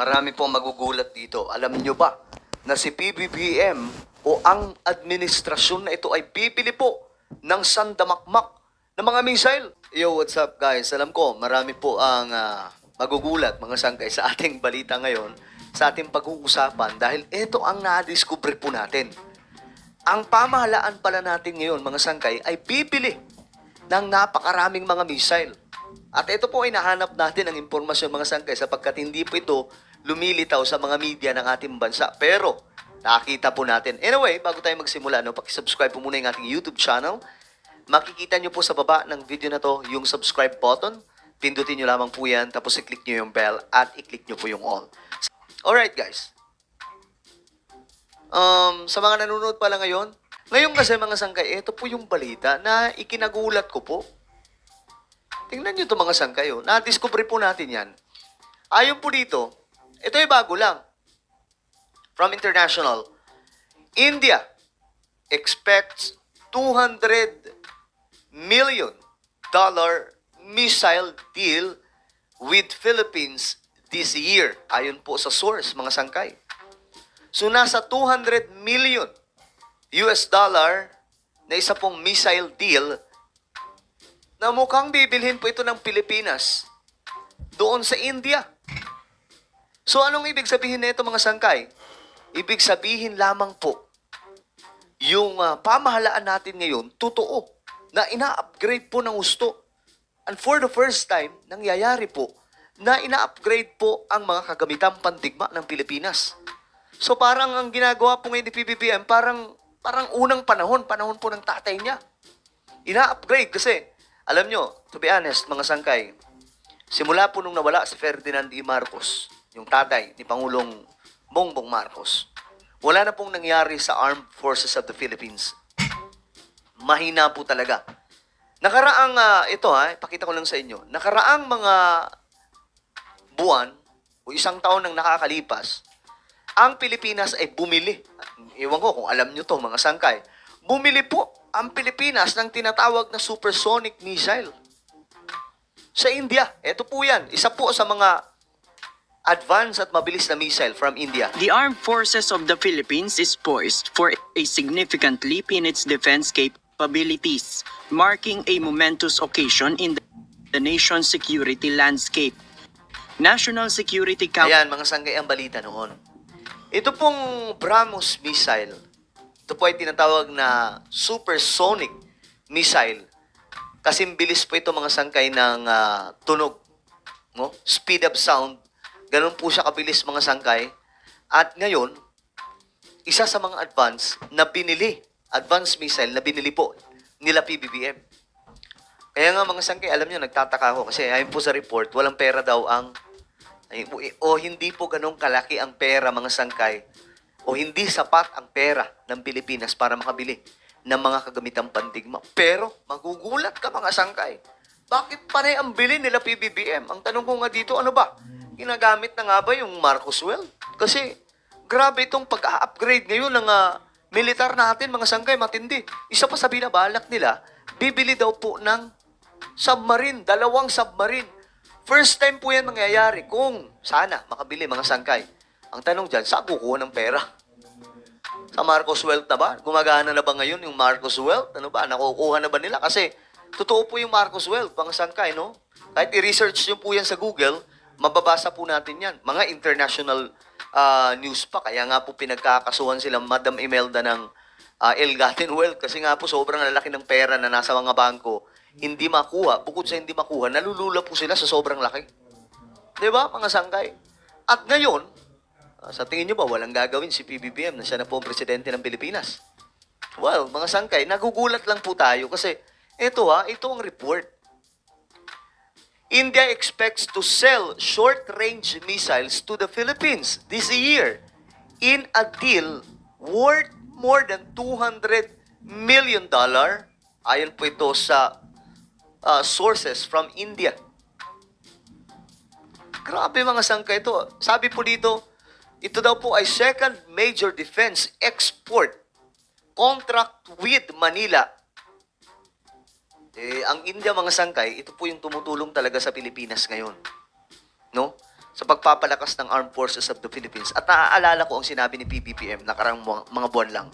marami pong magugulat dito. Alam nyo ba na si PBBM o ang administrasyon na ito ay bibili po ng sandamakmak ng mga missile? Yo, what's up guys? Alam ko, marami po ang magugulat mga sangkay sa ating balita ngayon, sa ating pag-uusapan dahil ito ang na-discover po natin. Ang pamahalaan pala natin ngayon mga sangkay ay bibili ng napakaraming mga missile. At ito po ay nahanap natin ang impormasyon mga sangkay sapagkat hindi po ito lumilitaw sa mga media ng ating bansa. Pero nakita po natin. Anyway, bago tayo magsimula, pakisubscribe po muna yung ating YouTube channel. Makikita nyo po sa baba ng video na to yung subscribe button. Pindutin nyo lamang po yan, tapos i-click nyo yung bell at i-click nyo po yung all. Alright guys. Sa mga nanonood pala ngayon kasi mga sangkay, ito po yung balita na ikinagulat ko po. Tingnan nyo ito mga sangkay. Na-discover po natin yan. Ayon po dito, ito ay bago lang. From International, India expects $200 million missile deal with Philippines this year. Ayon po sa source, mga sangkay. So, nasa $200 million na isa pong missile deal na mukhang bibilhin po ito ng Pilipinas doon sa India. So, anong ibig sabihin nito mga sangkay? Ibig sabihin lamang po, yung pamahalaan natin ngayon, totoo, na ina-upgrade po ng gusto. And for the first time, nangyayari po, na ina-upgrade po ang mga kagamitang pandigma ng Pilipinas. So, parang ang ginagawa po ngayon ni PBBM, parang unang panahon po ng tatay niya. Ina-upgrade kasi, alam nyo, to be honest, mga sangkay, simula po nung nawala si Ferdinand E. Marcos, yung tatay ni Pangulong Bongbong Marcos, wala na pong nangyari sa Armed Forces of the Philippines. Mahina po talaga. Nakaraang, ipakita ko lang sa inyo, nakaraang mga buwan o isang taon nang nakakalipas, ang Pilipinas ay bumili. Ewan ko kung alam nyo to mga sangkay. Bumili po ang Pilipinas ng tinatawag na supersonic missile. Sa India, ito po yan. Isa po sa mga advanced at mabilis na missile from India. The Armed Forces of the Philippines is poised for a significant leap in its defense capabilities, marking a momentous occasion in the nation's security landscape. National Security Council. Ayan, mga sanggay ang balita noon. Ito pong BrahMos missile, ito po ay tinatawag na supersonic missile. Kasing bilis po ito mga sangkay ng tunog. No? Speed of sound. Ganun po siya kabilis mga sangkay. At ngayon, isa sa mga advanced missile na binili po nila PBBM. Kaya nga mga sangkay, alam nyo, nagtataka ako kasi ayon po sa report, walang pera daw hindi po ganun kalaki ang pera mga sangkay o hindi sapat ang pera ng Pilipinas para makabili ng mga kagamitang pandigma. Pero magugulat ka mga sangkay. Bakit panay ang bili nila PBBM? Ang tanong ko nga dito, ano ba? Ginagamit na nga ba yung Marcos Well? Kasi grabe itong pag-upgrade ngayon ng militar natin mga sangkay, matindi. Isa pa sa binabalak nila, bibili daw po ng submarine, 2 submarine. First time po yan mangyayari kung sana makabili mga sangkay. Ang tanong dyan, saan kukuha ng pera? Sa Marcos Wealth na ba? Gumagana na ba ngayon yung Marcos Wealth? Ano ba? Nakukuha na ba nila? Kasi totoo po yung Marcos Wealth, mga sangkay, no? Kahit i-research nyo po yan sa Google, mababasa po natin yan. Mga international news pa. Kaya nga po pinagkakasuhan sila Madam Imelda ng Ill-Gotten Wealth. Kasi nga po sobrang lalaki ng pera na nasa mga bangko. Hindi makuha. Bukod sa hindi makuha, nalulula po sila sa sobrang laki. Diba, mga sangkay? At ngayon, sa tingin nyo ba, walang gagawin si PBBM na siya na po ang presidente ng Pilipinas? Well, mga sangkay, nagugulat lang po tayo kasi ito ang report. India expects to sell short-range missiles to the Philippines this year in a deal worth more than $200 million. Ayon po ito sa sources from India. Grabe mga sangkay ito. Sabi po dito, ito daw po ay second major defense export contract with Manila. Ang India mga sangkay, ito po yung tumutulong talaga sa Pilipinas ngayon. No? sa pagpapalakas ng Armed Forces of the Philippines. At naaalala ko ang sinabi ni PBBM nakarang mga buwan lang.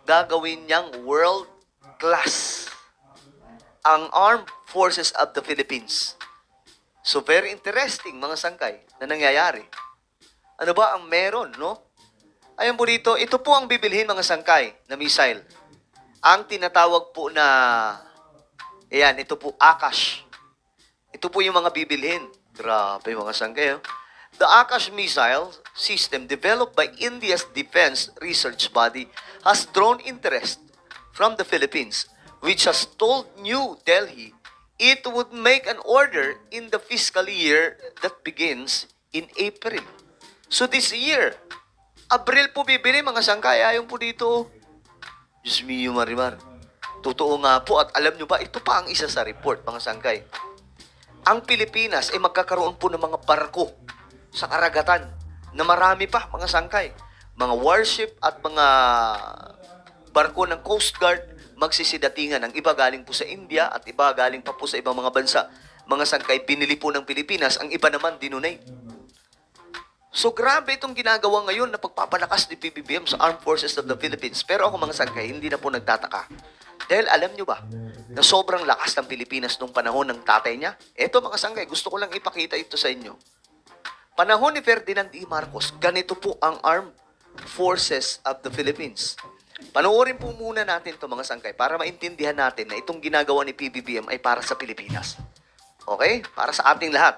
Gagawin niyang world class ang Armed Forces of the Philippines. So very interesting mga sangkay na nangyayari. Ano ba ang meron, no? Ayan po dito, ito po ang bibilhin mga sangkay na missile. Ang tinatawag po na, ayan, ito po Akash. Ito po yung mga bibilhin. Grabe mga sangkay, oh. The Akash missile system developed by India's Defense Research Body has drawn interest from the Philippines, which has told New Delhi it would make an order in the fiscal year that begins in April. So this year, Abril po bibili mga sangkay. Ayon po dito. Diyos mio, Marimar. Totoo nga po. At alam nyo ba, ito pa ang isa sa report mga sangkay. Ang Pilipinas ay magkakaroon po ng mga barko sa karagatan na marami pa mga sangkay. Mga warship at mga barko ng Coast Guard magsisidatingan. Ang iba galing po sa India at iba galing pa po sa ibang mga bansa. Mga sangkay, binili po ng Pilipinas. Ang iba naman, dinonate. So, grabe itong ginagawa ngayon na pagpapalakas ni PBBM sa Armed Forces of the Philippines. Pero ako mga sangkay, hindi na po nagtataka. Dahil alam nyo ba, na sobrang lakas ng Pilipinas nung panahon ng tatay niya? Eto mga sangkay, gusto ko lang ipakita ito sa inyo. Panahon ni Ferdinand E. Marcos, ganito po ang Armed Forces of the Philippines. Panoorin po muna natin ito mga sangkay para maintindihan natin na itong ginagawa ni PBBM ay para sa Pilipinas. Okay? Para sa ating lahat.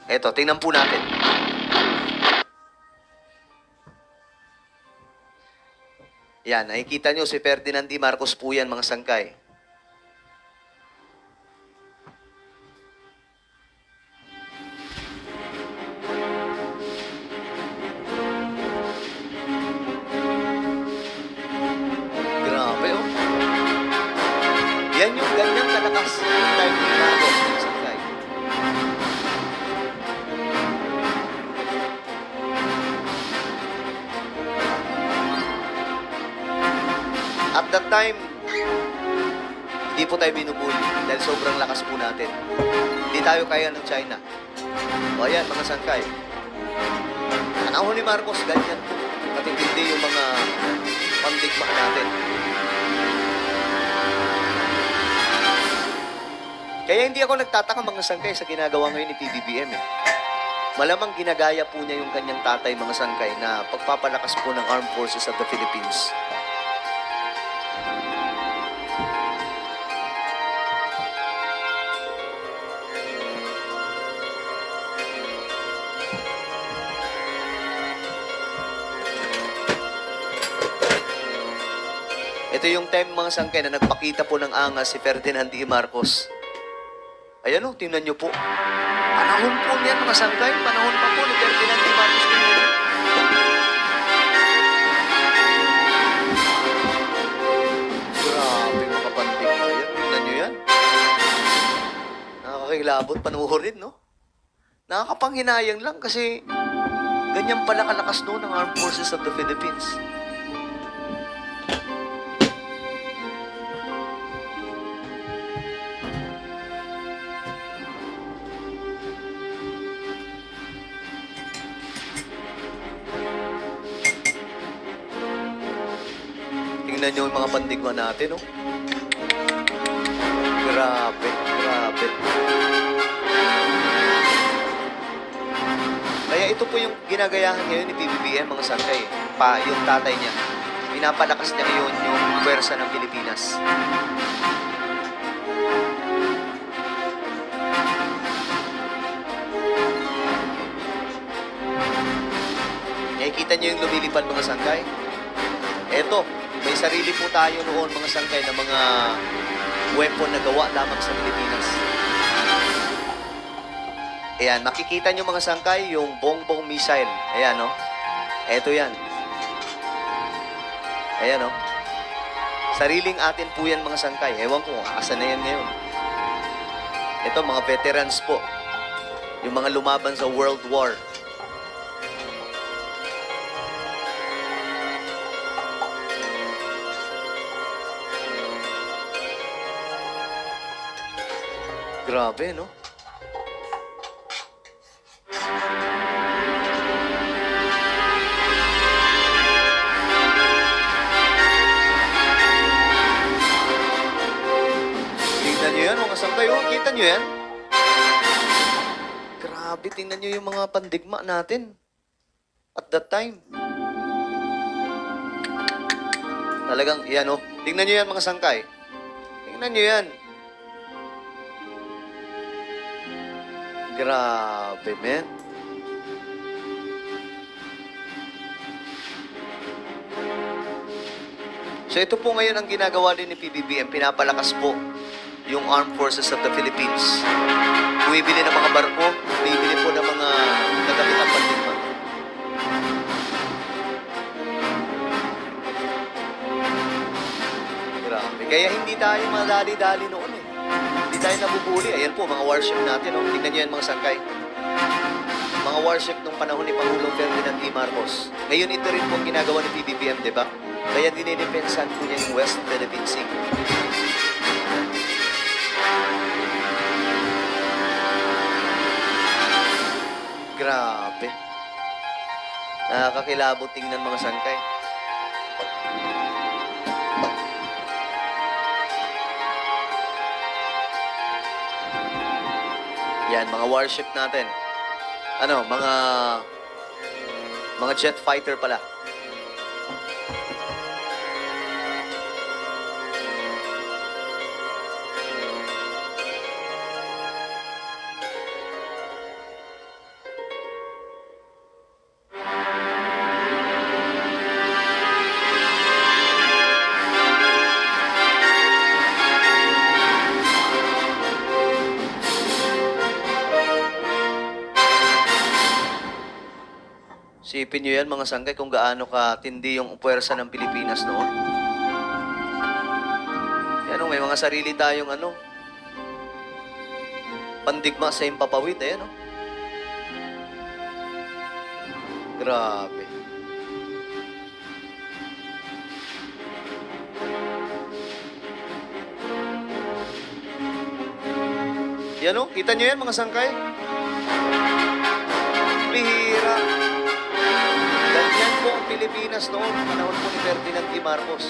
Eto, tingnan po natin. Yan, nakikita nyo si Ferdinand E. Marcos po yan mga sangkay. Grabe, oh. Yan yung ganyang kalakas ng time ni Marcos mga sangkay. At that time, hindi po tayo binubuli dahil sobrang lakas po natin. Hindi tayo kaya ng China. O ayan, mga sangkay. Panahon ni Marcos, ganyan po. Matitindi yung mga pandigma natin. Kaya hindi ako nagtataka mga sangkay sa ginagawa ngayon ni PBBM. Malamang ginagaya po niya yung kanyang tatay mga sangkay na pagpapalakas po ng Armed Forces of the Philippines. Ito yung time mga sangkay na nagpakita po ng angas si Ferdinand E. Marcos. Ayan o, tingnan nyo po. Panahon po niyan mga sangkay. Panahon pa po ni Ferdinand E. Marcos. Grabe mga panting na yan. Tingnan nyo yan. Nakakakilabot panuorin, no? Nakakapanghinayang lang kasi ganyan pala kalakas noon ng Armed Forces of the Philippines. Tingnan nyo yung mga pandigma natin, no? Grabe, grabe. Kaya ito po yung ginagayahan ngayon ni PBBM, mga sangkay. Yung tatay niya. Pinapalakas niya ngayon yung pwersa ng Pilipinas. Nakikita niyo yung lumilipad mga sangkay? Eto, may sarili po tayo noon mga sangkay na mga weapon na gawa lamang sa Pilipinas. Ayan, makikita nyo mga sangkay yung bongbong missile. Ayan, no? Eto yan. Ayan, no? Sariling atin po yan mga sangkay. Ewan ko, asa na yan ngayon. Ito, mga veterans po. Yung mga lumaban sa World War. Grabe, no? Tingnan nyo yan, mga sangkay. Oh, kita nyo yan? Grabe, tingnan nyo yung mga pandigma natin. At that time. Talagang, yan oh. Tingnan nyo yan, mga sangkay. Tingnan nyo yan. Grabe, man. So ito po ngayon ang ginagawa din ni PBBM. Pinapalakas po yung Armed Forces of the Philippines. Bumibili ng mga barko, bumibili po ng mga kagamit ng pandigma. Grabe. Kaya hindi tayo madali-dali noon eh. Hindi tayo nabubuli. Ayan po, mga warship natin. Oh. Tingnan nyo yan, mga sangkay. Mga warship nung panahon ni Pangulong Ferdinand E. Marcos. Ngayon ito rin po ang ginagawa ni PBBM, di ba? Kaya dinidepensahan po niya yung West Philippine Sea. Grabe. Nakakakilabot tingnan mga sangkay. Yan, mga warship natin. Ano, mga jet fighter pala. Sipin nyo yan, mga sangkay, kung gaano katindi yung puwersa ng Pilipinas noon. Yan, may mga sarili tayong pandigma sa impapawid. Ayan, Grabe. Yan, kita nyo yan, mga sangkay? Bihira. Ganyan po ang Pilipinas noon, panahon po ni Ferdinand E. Marcos.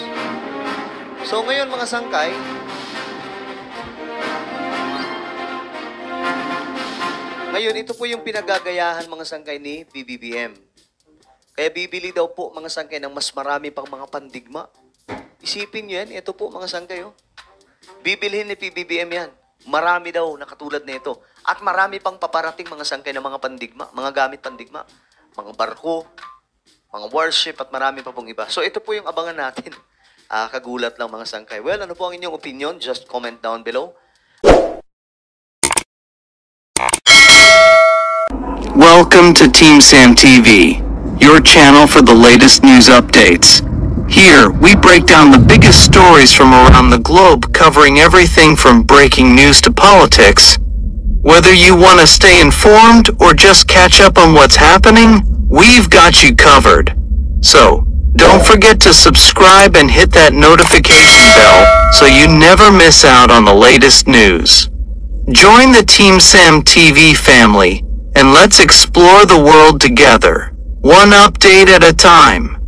So ngayon, mga sangkay, ngayon, ito po yung pinagagayahan, mga sangkay, ni PBBM. Kaya bibili daw po, mga sangkay, ng mas marami pang mga pandigma. Isipin nyo yan, ito po, mga sangkay, bibilhin ni PBBM yan. Marami daw na katulad nito. At marami pang paparating, mga sangkay, ng mga pandigma, mga gamit pandigma, mga barko, mga warship, at marami pa pong iba. So ito po yung abangan natin. Kagulat lang, mga sangkay. Well, ano po ang inyong opinion? Just comment down below. Welcome to Team Sam TV, your channel for the latest news updates. Here, we break down the biggest stories from around the globe, covering everything from breaking news to politics. Whether you want to stay informed or just catch up on what's happening, we've got you covered. So, don't forget to subscribe and hit that notification bell so you never miss out on the latest news. Join the Team Sam TV family, and let's explore the world together, one update at a time.